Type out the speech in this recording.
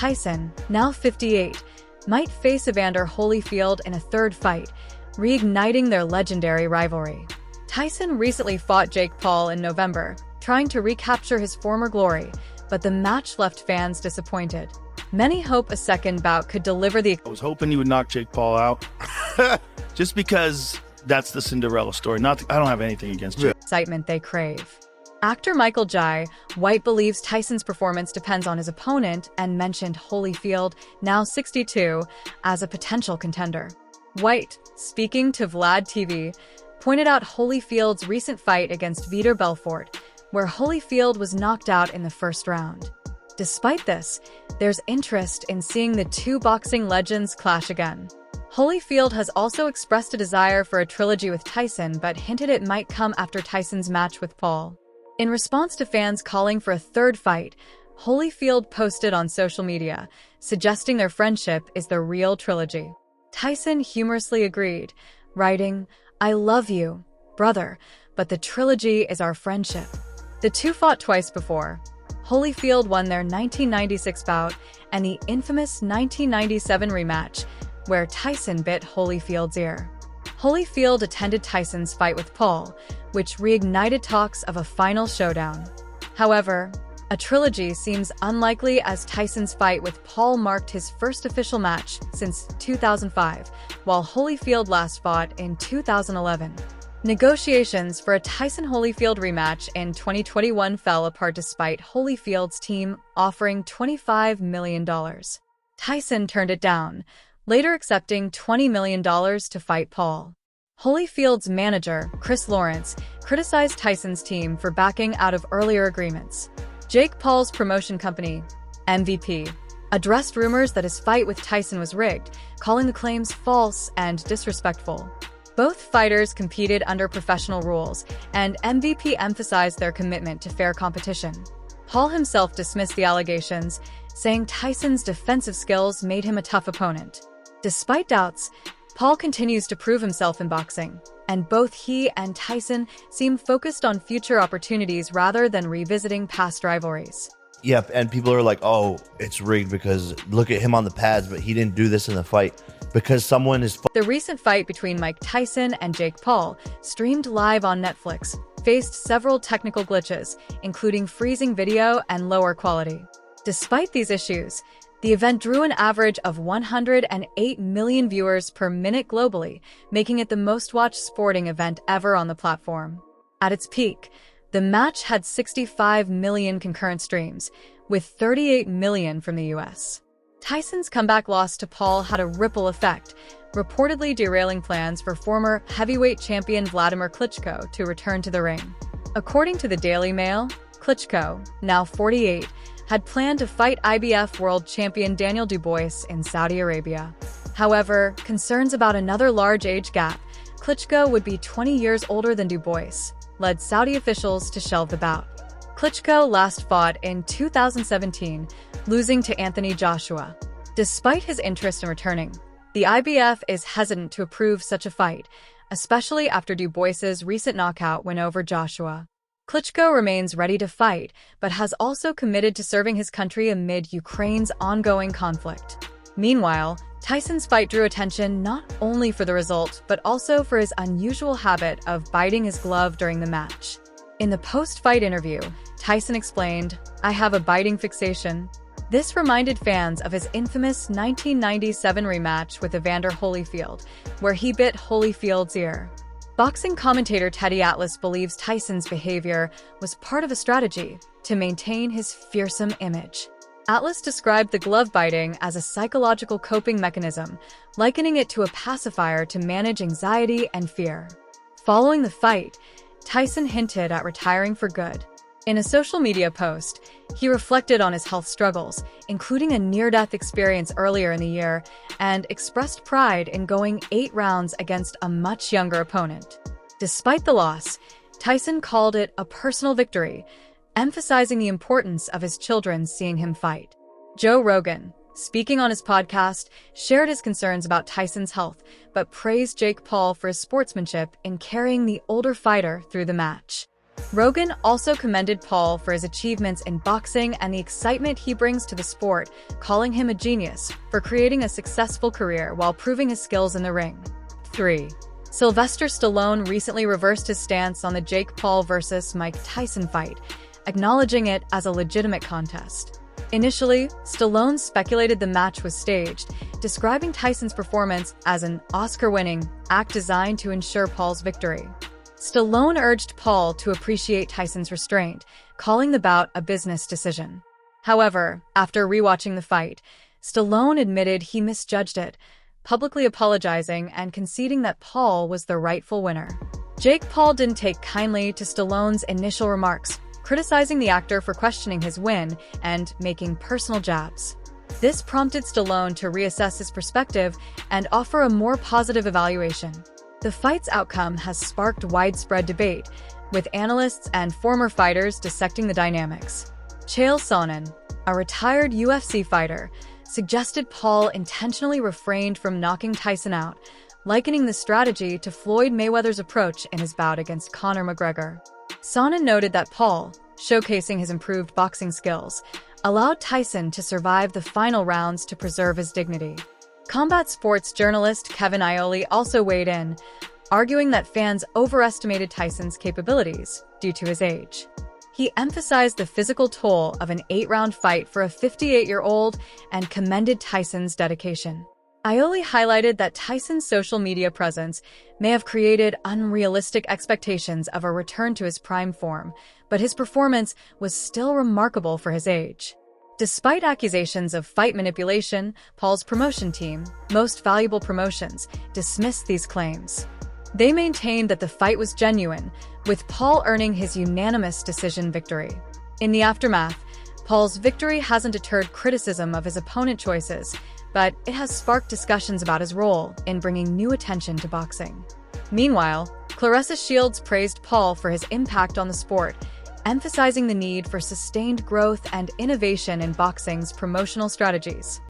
Tyson, now 58, might face Evander Holyfield in a third fight, reigniting their legendary rivalry. Tyson recently fought Jake Paul in November, trying to recapture his former glory, but the match left fans disappointed. Many hope a second bout could deliver the... I was hoping he would knock Jake Paul out, just because that's the Cinderella story. I don't have anything against Jake. Excitement they crave. Actor Michael Jai White believes Tyson's performance depends on his opponent and mentioned Holyfield, now 62, as a potential contender. White, speaking to Vlad TV, pointed out Holyfield's recent fight against Vitor Belfort, where Holyfield was knocked out in the first round. Despite this, there's interest in seeing the two boxing legends clash again. Holyfield has also expressed a desire for a trilogy with Tyson, but hinted it might come after Tyson's match with Paul. In response to fans calling for a third fight, Holyfield posted on social media, suggesting their friendship is the real trilogy. Tyson humorously agreed, writing, "I love you, brother, but the trilogy is our friendship." The two fought twice before. Holyfield won their 1996 bout and the infamous 1997 rematch, where Tyson bit Holyfield's ear. Holyfield attended Tyson's fight with Paul, which reignited talks of a final showdown. However, a trilogy seems unlikely as Tyson's fight with Paul marked his first official match since 2005, while Holyfield last fought in 2011. Negotiations for a Tyson-Holyfield rematch in 2021 fell apart despite Holyfield's team offering $25 million. Tyson turned it down, later accepting $20 million to fight Paul. Holyfield's manager, Chris Lawrence, criticized Tyson's team for backing out of earlier agreements. Jake Paul's promotion company, MVP, addressed rumors that his fight with Tyson was rigged, calling the claims false and disrespectful. Both fighters competed under professional rules, and MVP emphasized their commitment to fair competition. Paul himself dismissed the allegations, saying Tyson's defensive skills made him a tough opponent. Despite doubts, Paul continues to prove himself in boxing, and both he and Tyson seem focused on future opportunities rather than revisiting past rivalries. Yep, and people are like, oh, it's rigged because look at him on the pads, but he didn't do this in the fight. Because someone is... The recent fight between Mike Tyson and Jake Paul, streamed live on Netflix, faced several technical glitches, including freezing video and lower quality. Despite these issues, the event drew an average of 108 million viewers per minute globally, making it the most-watched sporting event ever on the platform. At its peak, the match had 65 million concurrent streams, with 38 million from the US. Tyson's comeback loss to Paul had a ripple effect, reportedly derailing plans for former heavyweight champion Vladimir Klitschko to return to the ring. According to the Daily Mail, Klitschko, now 48, had planned to fight IBF world champion Daniel Dubois in Saudi Arabia. However, concerns about another large age gap, Klitschko would be 20 years older than Dubois, led Saudi officials to shelve the bout. Klitschko last fought in 2017, losing to Anthony Joshua. Despite his interest in returning, the IBF is hesitant to approve such a fight, especially after Dubois's recent knockout win over Joshua. Klitschko remains ready to fight, but has also committed to serving his country amid Ukraine's ongoing conflict. Meanwhile, Tyson's fight drew attention not only for the result, but also for his unusual habit of biting his glove during the match. In the post-fight interview, Tyson explained, "I have a biting fixation." This reminded fans of his infamous 1997 rematch with Evander Holyfield, where he bit Holyfield's ear. Boxing commentator Teddy Atlas believes Tyson's behavior was part of a strategy to maintain his fearsome image. Atlas described the glove biting as a psychological coping mechanism, likening it to a pacifier to manage anxiety and fear. Following the fight, Tyson hinted at retiring for good. In a social media post, he reflected on his health struggles, including a near-death experience earlier in the year, and expressed pride in going 8 rounds against a much younger opponent. Despite the loss, Tyson called it a personal victory, emphasizing the importance of his children seeing him fight. Joe Rogan, speaking on his podcast, shared his concerns about Tyson's health, but praised Jake Paul for his sportsmanship in carrying the older fighter through the match. Rogan also commended Paul for his achievements in boxing and the excitement he brings to the sport, calling him a genius for creating a successful career while proving his skills in the ring. 3. Sylvester Stallone recently reversed his stance on the Jake Paul vs. Mike Tyson fight, acknowledging it as a legitimate contest. Initially, Stallone speculated the match was staged, describing Tyson's performance as an Oscar-winning act designed to ensure Paul's victory. Stallone urged Paul to appreciate Tyson's restraint, calling the bout a business decision. However, after rewatching the fight, Stallone admitted he misjudged it, publicly apologizing and conceding that Paul was the rightful winner. Jake Paul didn't take kindly to Stallone's initial remarks, criticizing the actor for questioning his win and making personal jabs. This prompted Stallone to reassess his perspective and offer a more positive evaluation. The fight's outcome has sparked widespread debate, with analysts and former fighters dissecting the dynamics. Chael Sonnen, a retired UFC fighter, suggested Paul intentionally refrained from knocking Tyson out, likening the strategy to Floyd Mayweather's approach in his bout against Conor McGregor. Sonnen noted that Paul, showcasing his improved boxing skills, allowed Tyson to survive the final rounds to preserve his dignity. Combat sports journalist Kevin Iole also weighed in, arguing that fans overestimated Tyson's capabilities due to his age. He emphasized the physical toll of an 8-round fight for a 58-year-old and commended Tyson's dedication. Iole highlighted that Tyson's social media presence may have created unrealistic expectations of a return to his prime form, but his performance was still remarkable for his age. Despite accusations of fight manipulation, Paul's promotion team, Most Valuable Promotions, dismissed these claims. They maintained that the fight was genuine, with Paul earning his unanimous decision victory. In the aftermath, Paul's victory hasn't deterred criticism of his opponent choices, but it has sparked discussions about his role in bringing new attention to boxing. Meanwhile, Claressa Shields praised Paul for his impact on the sport, emphasizing the need for sustained growth and innovation in boxing's promotional strategies.